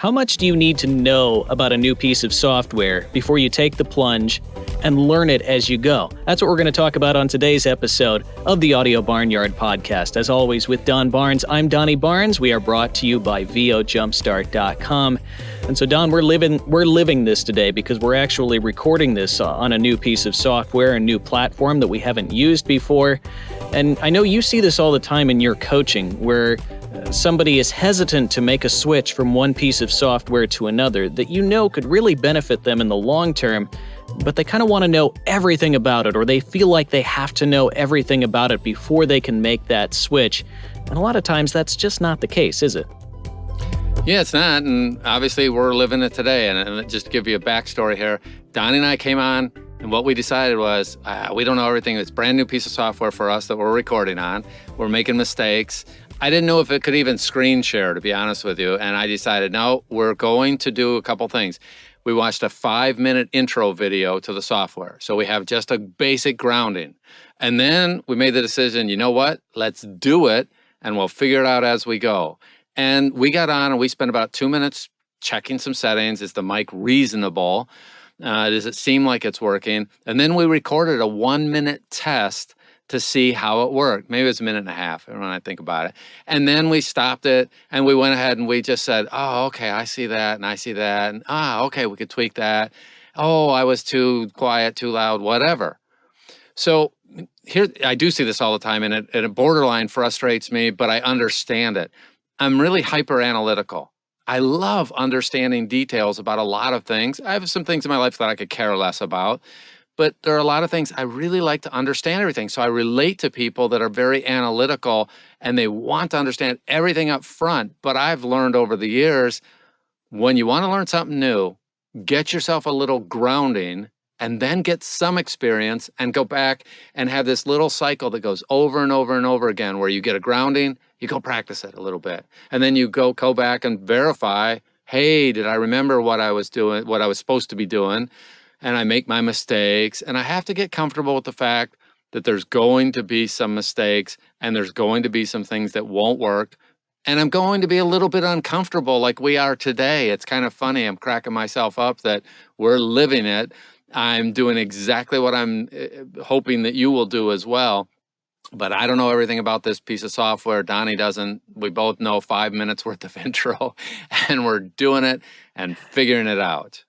How much do you need to know about a new piece of software before you take the plunge and learn it as you go? That's what we're going to talk about on today's episode of the Audio Barnyard podcast. As always, with Don Barnes, I'm Donny Barnes. We are brought to you by VOJumpstart.com. And so, Don, we're living this today because we're actually recording this on a new piece of software, a new platform that we haven't used before. And I know you see this all the time in your coaching, where somebody is hesitant to make a switch from one piece of software to another that you know could really benefit them in the long term, but they kind of want to know everything about it, or they feel like they have to know everything about it before they can make that switch. And a lot of times that's just not the case, is it? Yeah, it's not, and obviously we're living it today. And just to give you a backstory here, Donnie and I came on, and what we decided was, we don't know everything. It's a brand new piece of software for us that we're recording on. We're making mistakes. I didn't know if it could even screen share, to be honest with you. And I decided, no, we're going to do a couple things. We watched a 5-minute intro video to the software. So we have just a basic grounding. And then we made the decision, you know what? Let's do it, and we'll figure it out as we go. And we got on and we spent about 2 minutes checking some settings. Is the mic reasonable? Does it seem like it's working? And then we recorded a 1-minute test to see how it worked. Maybe it was a minute and a half when I think about it. And then we stopped it and we went ahead and we just said, oh, okay, I see that and I see that. And okay, we could tweak that. Oh, I was too quiet, too loud, whatever. So here, I do see this all the time, and it borderline frustrates me, but I understand it. I'm really hyper analytical. I love understanding details about a lot of things. I have some things in my life that I could care less about, but there are a lot of things I really like to understand everything. So I relate to people that are very analytical and they want to understand everything up front. But I've learned over the years, when you want to learn something new, get yourself a little grounding and then get some experience and go back and have this little cycle that goes over and over and over again, where you get a grounding, you go practice it a little bit. And then you go back and verify, hey, did I remember what I was doing, what I was supposed to be doing? And I make my mistakes, and I have to get comfortable with the fact that there's going to be some mistakes and there's going to be some things that won't work. And I'm going to be a little bit uncomfortable like we are today. It's kind of funny. I'm cracking myself up that we're living it. I'm doing exactly what I'm hoping that you will do as well. But I don't know everything about this piece of software. Donnie doesn't. We both know 5 minutes worth of intro, and we're doing it and figuring it out.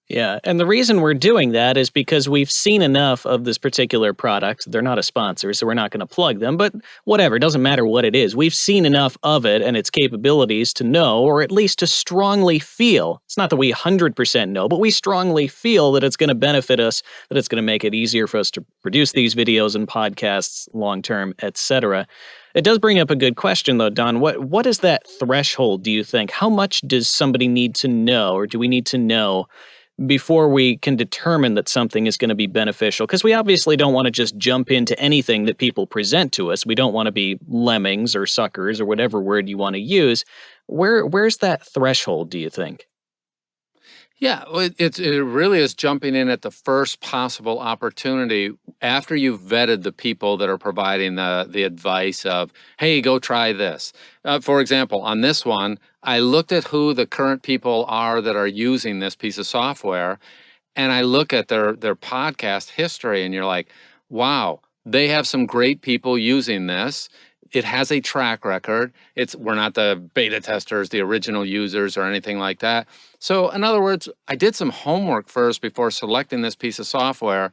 Yeah, and the reason we're doing that is because we've seen enough of this particular product. They're not a sponsor, so we're not going to plug them, but whatever, it doesn't matter what it is. We've seen enough of it and its capabilities to know, or at least to strongly feel. It's not that we 100% know, but we strongly feel that it's going to benefit us, that it's going to make it easier for us to produce these videos and podcasts long-term, etc. It does bring up a good question, though, Don. What is that threshold, do you think? How much does somebody need to know, or do we need to know before we can determine that something is going to be beneficial? Because we obviously don't want to just jump into anything that people present to us. We don't want to be lemmings or suckers or whatever word you want to use. Where's that threshold, do you think? Yeah, it really is jumping in at the first possible opportunity after you've vetted the people that are providing the advice of, hey, go try this. For example, on this one, I looked at who the current people are that are using this piece of software, and I look at their podcast history, and you're like, wow, they have some great people using this. It has a track record. We're not the beta testers, the original users, or anything like that. So in other words, I did some homework first before selecting this piece of software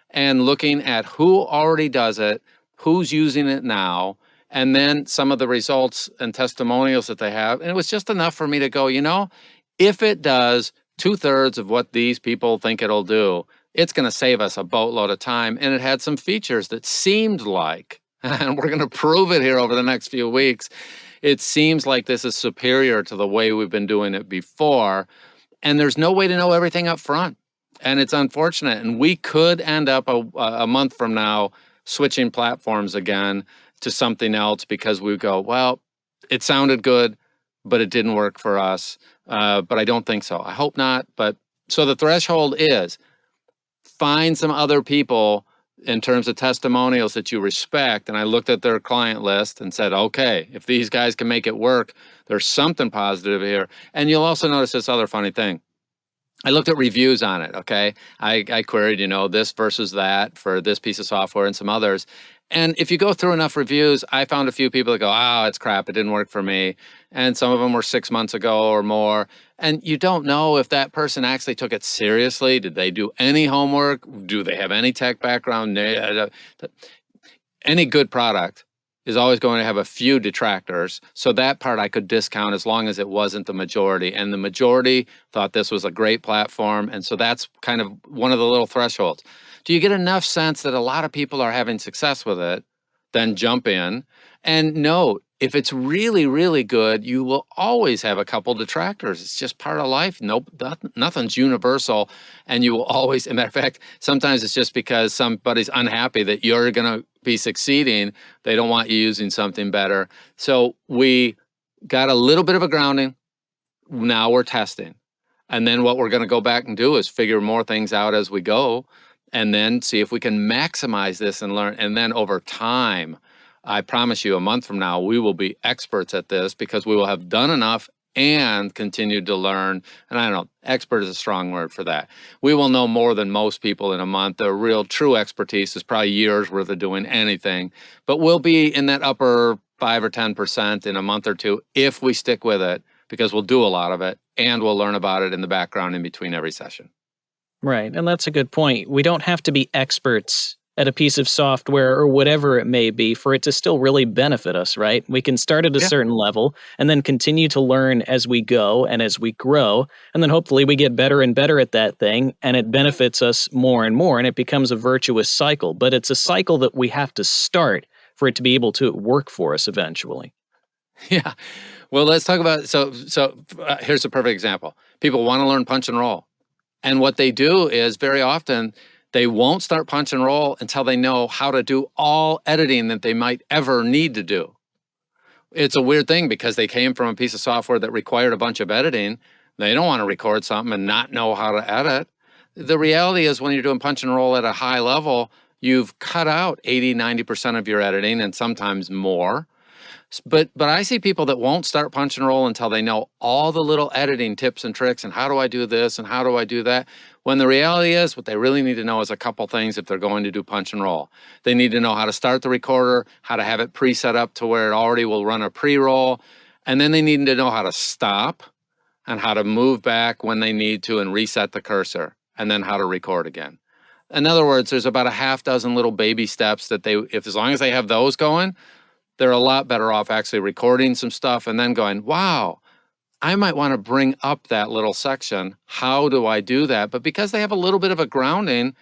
and looking at who already does it, who's using it now, and then some of the results and testimonials that they have. And it was just enough for me to go, if it does 2/3 of what these people think it'll do, it's going to save us a boatload of time. And it had some features that seemed like, and we're going to prove it here over the next few weeks, it seems like this is superior to the way we've been doing it before. And there's no way to know everything up front. And it's unfortunate. And we could end up a month from now switching platforms again to something else because we go, well, it sounded good, but it didn't work for us. But I don't think so. I hope not. But so the threshold is find some other people in terms of testimonials that you respect. And I looked at their client list and said, okay, if these guys can make it work, there's something positive here. And you'll also notice this other funny thing. I looked at reviews on it, okay? I queried, this versus that for this piece of software and some others. And if you go through enough reviews, I found a few people that go, oh, it's crap, it didn't work for me. And some of them were 6 months ago or more. And you don't know if that person actually took it seriously. Did they do any homework? Do they have any tech background? Any good product is always going to have a few detractors. So that part I could discount as long as it wasn't the majority. And the majority thought this was a great platform. And so that's kind of one of the little thresholds. Do you get enough sense that a lot of people are having success with it? Then jump in. And note, if it's really, really good, you will always have a couple detractors. It's just part of life. Nope, nothing's universal. And you will always, as a matter of fact, sometimes it's just because somebody's unhappy that you're going to be succeeding. They don't want you using something better. So we got a little bit of a grounding. Now we're testing. And then what we're going to go back and do is figure more things out as we go, and then see if we can maximize this and learn. And then over time, I promise you, a month from now, we will be experts at this because we will have done enough and continued to learn. And I don't know, expert is a strong word for that. We will know more than most people in a month. The real true expertise is probably years worth of doing anything, but we'll be in that upper 5 or 10% in a month or two if we stick with it, because we'll do a lot of it and we'll learn about it in the background in between every session. Right. And that's a good point. We don't have to be experts at a piece of software or whatever it may be for it to still really benefit us, right? We can start at a certain level and then continue to learn as we go and as we grow. And then hopefully we get better and better at that thing and it benefits us more and more and it becomes a virtuous cycle. But it's a cycle that we have to start for it to be able to work for us eventually. Yeah. Well, let's talk about, here's a perfect example. People want to learn punch and roll. And what they do is very often they won't start punch and roll until they know how to do all editing that they might ever need to do. It's a weird thing because they came from a piece of software that required a bunch of editing. They don't want to record something and not know how to edit. The reality is when you're doing punch and roll at a high level, you've cut out 80, 90% of your editing and sometimes more. But I see people that won't start punch and roll until they know all the little editing tips and tricks and how do I do this and how do I do that, when the reality is what they really need to know is a couple things if they're going to do punch and roll. They need to know how to start the recorder, how to have it pre-set up to where it already will run a pre-roll, and then they need to know how to stop and how to move back when they need to and reset the cursor, and then how to record again. In other words, there's about a half dozen little baby steps that as long as they have those going, they're a lot better off actually recording some stuff and then going, wow, I might want to bring up that little section. How do I do that? But because they have a little bit of a grounding,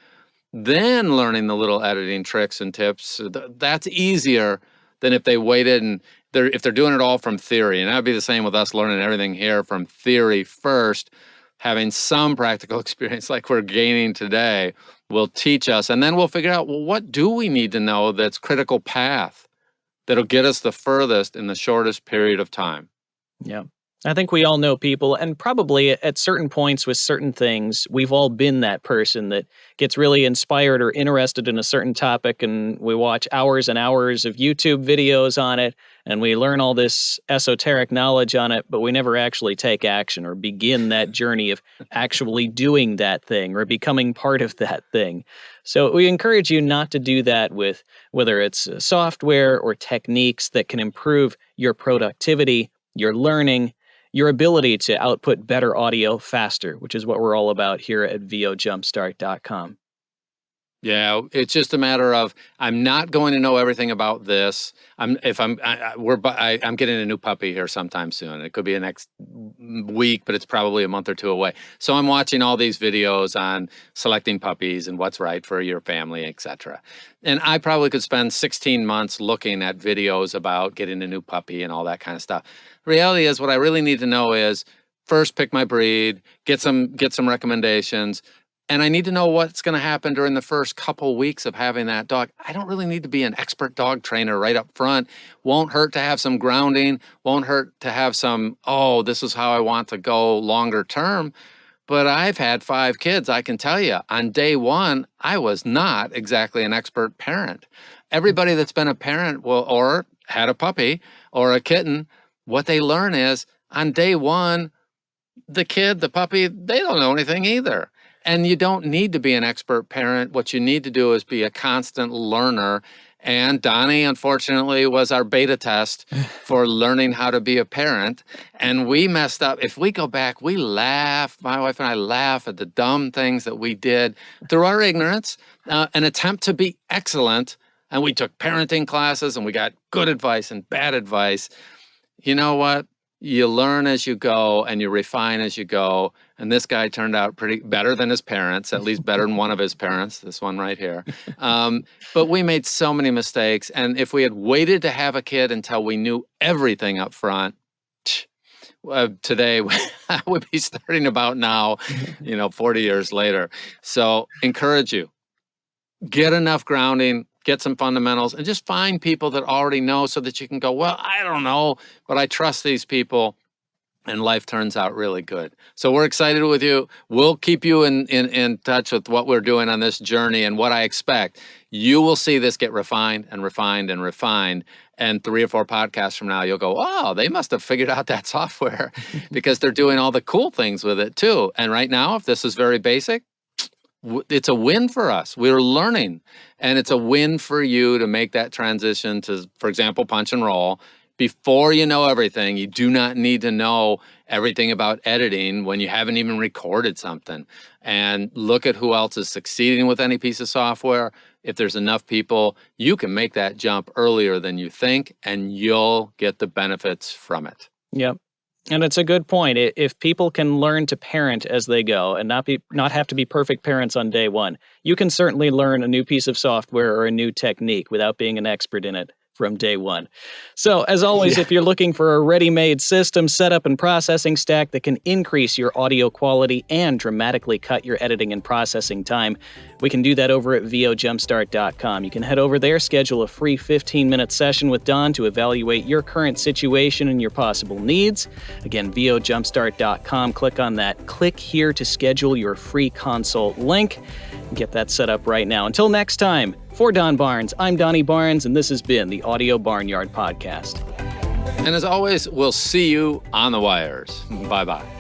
then learning the little editing tricks and tips, that's easier than if they waited and if they're doing it all from theory. And that'd be the same with us learning everything here from theory first. Having some practical experience like we're gaining today will teach us. And then we'll figure out, well, what do we need to know that's critical path that'll get us the furthest in the shortest period of time? Yeah. I think we all know people, and probably at certain points with certain things, we've all been that person that gets really inspired or interested in a certain topic, and we watch hours and hours of YouTube videos on it, and we learn all this esoteric knowledge on it, but we never actually take action or begin that journey of actually doing that thing or becoming part of that thing. So we encourage you not to do that with whether it's software or techniques that can improve your productivity, your learning, your ability to output better audio faster, which is what we're all about here at vojumpstart.com. Yeah, it's just a matter of I'm not going to know everything about this. I'm getting a new puppy here sometime soon. It could be the next week, but it's probably a month or two away. So I'm watching all these videos on selecting puppies and what's right for your family, etc. And I probably could spend 16 months looking at videos about getting a new puppy and all that kind of stuff. The reality is what I really need to know is first pick my breed, get some recommendations. And I need to know what's going to happen during the first couple weeks of having that dog. I don't really need to be an expert dog trainer right up front. Won't hurt to have some grounding. Won't hurt to have some, oh, this is how I want to go longer term. But I've had 5 kids. I can tell you, on day one, I was not exactly an expert parent. Everybody that's been a parent or had a puppy or a kitten, what they learn is on day one, the kid, the puppy, they don't know anything either. And you don't need to be an expert parent. What you need to do is be a constant learner. And Donnie, unfortunately, was our beta test for learning how to be a parent. And we messed up. If we go back, we laugh. My wife and I laugh at the dumb things that we did through our ignorance, an attempt to be excellent. And we took parenting classes and we got good advice and bad advice. You know what? You learn as you go and you refine as you go. And this guy turned out pretty better than his parents, at least better than one of his parents, this one right here. But we made so many mistakes. And if we had waited to have a kid until we knew everything up front, today I would be starting about now, 40 years later. So encourage you, get enough grounding, get some fundamentals, and just find people that already know so that you can go, well, I don't know, but I trust these people, and life turns out really good. So we're excited with you. We'll keep you in touch with what we're doing on this journey and what I expect. You will see this get refined and refined and refined. And 3 or 4 podcasts from now, you'll go, oh, they must have figured out that software because they're doing all the cool things with it too. And right now, if this is very basic, it's a win for us. We're learning. And it's a win for you to make that transition to, for example, punch and roll. Before you know everything, you do not need to know everything about editing when you haven't even recorded something. And look at who else is succeeding with any piece of software. If there's enough people, you can make that jump earlier than you think, and you'll get the benefits from it. Yep. And it's a good point. If people can learn to parent as they go and not have to be perfect parents on day one, you can certainly learn a new piece of software or a new technique without being an expert in it from day one. So as always, if you're looking for a ready-made system, setup, and processing stack that can increase your audio quality and dramatically cut your editing and processing time, we can do that over at vojumpstart.com. You can head over there, schedule a free 15-minute session with Don to evaluate your current situation and your possible needs. Again, vojumpstart.com. Click on that "Click here to schedule your free consult" link. Get that set up right now. Until next time, for Don Barnes, I'm Donny Barnes, and this has been the Audio Barnyard Podcast. And as always, we'll see you on the wires. Bye-bye.